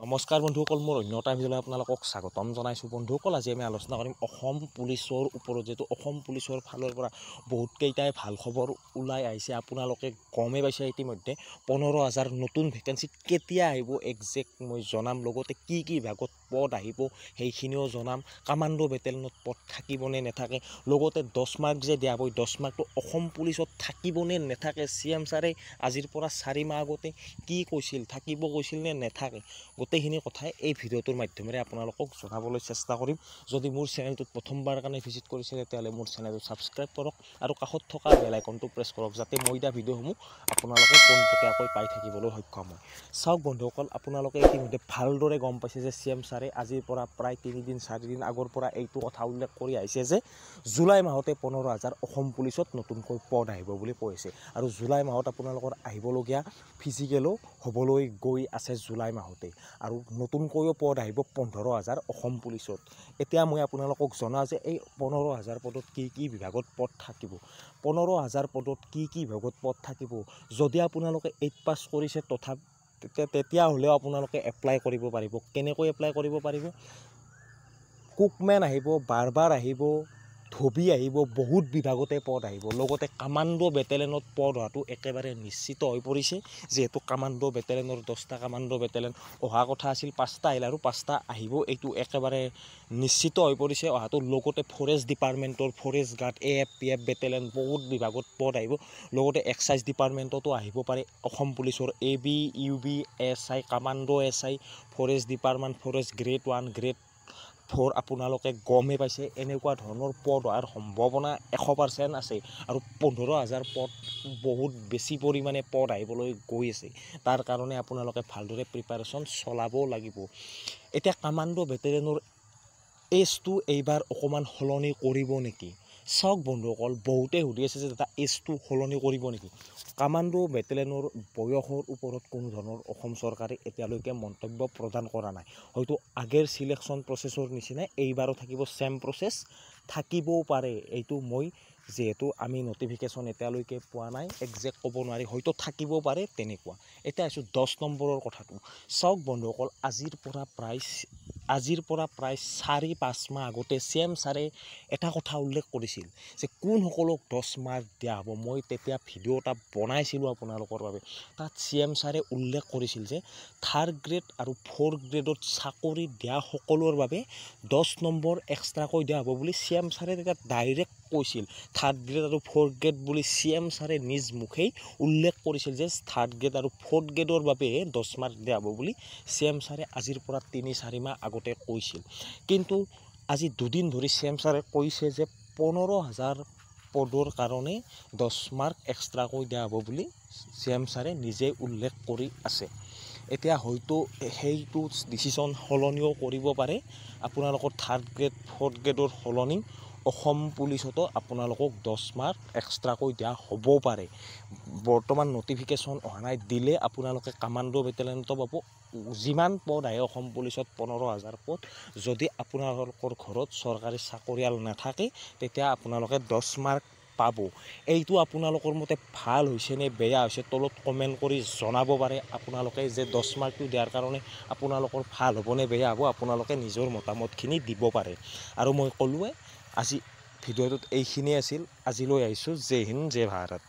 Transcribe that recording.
নমস্কাৰ বন্ধুসকল, মোৰ অন্য এটা ভিডিঅ'লৈ আপোনালোকক স্বাগতম জনাইছোঁ। বন্ধুসকল, আজি আমি আলোচনা কৰিম অসম পুলিচৰ ওপৰত। যেহেতু অসম পুলিচৰ ফালৰ পৰা বহুতকেইটাই ভাল খবৰ ওলাই আহিছে। আপোনালোকে গমেই পাইছে ইতিমধ্যে 15,000 নতুন ভেকেঞ্চি কেতিয়া আহিব একজেক্ট মই জনাম। লগতে কি কি বিভাগত পদ আহিব সেইখিনিও জনাম। কামাণ্ডো বেটেলিয়নত পদ থাকিবনে নাথাকে, লগতে 10 মাৰ্ক যে দিয়া হ'ব, 10 মাৰ্কটো অসম পুলিচত থাকিবনে নাথাকে। CM ছাৰে আজিৰ পৰা 4 মাহ আগতে কি কৈছিল, থাকিব কৈছিল নে নাথাকে, গোটেইখিনি কথাই এই ভিডিঅ'টোৰ মাধ্যমেৰে আপোনালোকক জনাবলৈ চেষ্টা কৰিম। যদি মোৰ চেনেলটোত প্ৰথমবাৰ কাৰণে ভিজিট কৰিছে তেতিয়াহ'লে মোৰ চেনেলটো ছাবস্ক্ৰাইব কৰক আৰু কাষত থকা বেল আইকনটো প্ৰেছ কৰক, যাতে মই দিয়া ভিডিঅ'সমূহ আপোনালোকে পোনপটীয়াকৈ পাই থাকিবলৈ সক্ষম হয়। চাওক বন্ধুসকল, আপোনালোকে ইতিমধ্যে ভালদৰে গম পাইছে যে CM ছাৰে আজিৰ পৰা প্ৰায় 3 দিন 4 দিন আগৰ পৰা এইটো কথা উল্লেখ কৰি আহিছে যে জুলাই মাহতে 15,000 অসম পুলিচত নতুনকৈ পদ আহিব বুলি কৈছে। আৰু জুলাই মাহত আপোনালোকৰ আহিবলগীয়া ফিজিকেলো হ'বলৈ গৈ আছে জুলাই মাহতে, আৰু নতুনকৈও পদ আহিব 15,000 অসম পুলিচত। এতিয়া মই আপোনালোকক জনাওঁ যে এই 15,000 পদত কি কি বিভাগত পদ থাকিব। 15,000 পদত কি কি বিভাগত পদ থাকিব, যদি আপোনালোকে 8 পাছ কৰিছে তেতিয়াহ'লেও আপোনালোকে এপ্লাই কৰিব পাৰিব। কেনেকৈ এপ্লাই কৰিব পাৰিব? কুকমেন আহিব, বাৰ্বাৰ আহিব, ধবি আহিব, বহুত বিভাগতে পদ আহিব। লগতে কামাণ্ডো বেটেলিয়নত পদ হোৱাটো একেবাৰে নিশ্চিত হৈ পৰিছে, যিহেতু কামাণ্ডো বেটেলিয়নৰ 10টা কামাণ্ডো বেটেলিয়ন অহা কথা আছিল, 5টা আহিল আৰু 5টা আহিব, এইটো একেবাৰে নিশ্চিত হৈ পৰিছে অহাটো। লগতে ফৰেষ্ট ডিপাৰ্টমেণ্টৰ ফৰেষ্ট গাৰ্ড, AFPF বেটেলিয়ন বহুত বিভাগত পদ আহিব। লগতে এক্সাইজ ডিপাৰ্টমেণ্টতো আহিব পাৰে অসম পুলিচৰ AB, UB, SI, commando SI, forest department, forest grade 1, grade 4। আপোনালোকে গমেই পাইছে এনেকুৱা ধৰণৰ পদ হোৱাৰ সম্ভাৱনা 100% আছে। আৰু 15,000 পদ বহুত বেছি পৰিমাণে পদ আহিবলৈ গৈ আছে, তাৰ কাৰণে আপোনালোকে ভালদৰে প্ৰিপাৰেশ্যন চলাব লাগিব। এতিয়া কামাণ্ডো বেটেলিয়নৰ এজটো এইবাৰ অকণমান সলনি কৰিব নেকি? চাওক বন্ধুসকল, বহুতে সুধি আছে যে দাদা এজটো সলনি কৰিব নেকি। কামাণ্ডো বেটেলিয়নৰ বয়সৰ ওপৰত কোনো ধৰণৰ অসম চৰকাৰে এতিয়ালৈকে মন্তব্য প্ৰদান কৰা নাই। হয়তো আগৰ চিলেকশ্যন প্ৰচেছৰ নিচিনাই এইবাৰো থাকিব, চেম প্ৰচেছ থাকিবও পাৰে। এইটো মই যিহেতু আমি নটিফিকেশ্যন এতিয়ালৈকে পোৱা নাই, একজেক্ট ক'ব নোৱাৰি, হয়তো থাকিব পাৰে তেনেকুৱা। এতিয়া আহিছোঁ 10 নম্বৰৰ কথাটো। চাওক বন্ধুসকল, আজিৰ পৰা প্ৰায় 4-5 মাহ আগতে CM ছাৰে এটা কথা উল্লেখ কৰিছিল যে কোনসকলক 10 মাৰ্ক দিয়া হ'ব। মই তেতিয়া ভিডিঅ' এটা বনাইছিলোঁ আপোনালোকৰ বাবে। তাত CM ছাৰে উল্লেখ কৰিছিল যে 3rd গ্ৰেড আৰু 4th গ্ৰেডত চাকৰি দিয়া সকলৰ বাবে 10 নম্বৰ এক্সট্ৰাকৈ দিয়া হ'ব বুলি CM ছাৰে তেতিয়া ডাইৰেক্ট কৈছিল। 3rd গ্ৰেড আৰু 4th গ্ৰেড বুলি CM ছাৰে নিজ মুখেই উল্লেখ কৰিছিল যে 3rd গ্ৰেড আৰু 4th গ্ৰেডৰ বাবে 10 মাৰ্ক দিয়া হ'ব বুলি CM ছাৰে আজিৰ পৰা 3-4 মাহ আগতে কৈছিল। কিন্তু আজি দুদিন ধৰি CM ছাৰে কৈছে যে 15,000 পদৰ কাৰণে 10 মাৰ্ক এক্সট্ৰাকৈ দিয়া হ'ব বুলি CM ছাৰে নিজে উল্লেখ কৰি আছে। এতিয়া হয়তো সেইটো ডিচিশ্যন সলনিও কৰিব পাৰে। আপোনালোকৰ 3rd গ্ৰেড 4th গ্ৰেডৰ সলনি অসম পুলিচতো আপোনালোকক 10 মাৰ্ক এক্সট্ৰাকৈ দিয়া হ'ব পাৰে। বৰ্তমান নটিফিকেশ্যন অহা নাই, দিলে আপোনালোকে কামাণ্ডো বেটেলিয়নতো পাব। যিমান পদ আহে অসম পুলিচত 15,000 পদ, যদি আপোনালোকৰ ঘৰত চৰকাৰী চাকৰিয়াল নাথাকে তেতিয়া আপোনালোকে 10 মাৰ্ক পাব। এইটো আপোনালোকৰ মতে ভাল হৈছে নে বেয়া হৈছে তলত কমেণ্ট কৰি জনাব পাৰে। আপোনালোকে যে 10 মাৰ্কটো দিয়াৰ কাৰণে আপোনালোকৰ ভাল হ'ব নে বেয়া হ'ব, আপোনালোকে নিজৰ মতামতখিনি দিব পাৰে। আৰু মই ক'লোৱে আজি ভিডিঅ'টোত এইখিনিয়ে আছিল। আজিলৈ আহিছোঁ। জয় হিন্দ, জয় ভাৰত।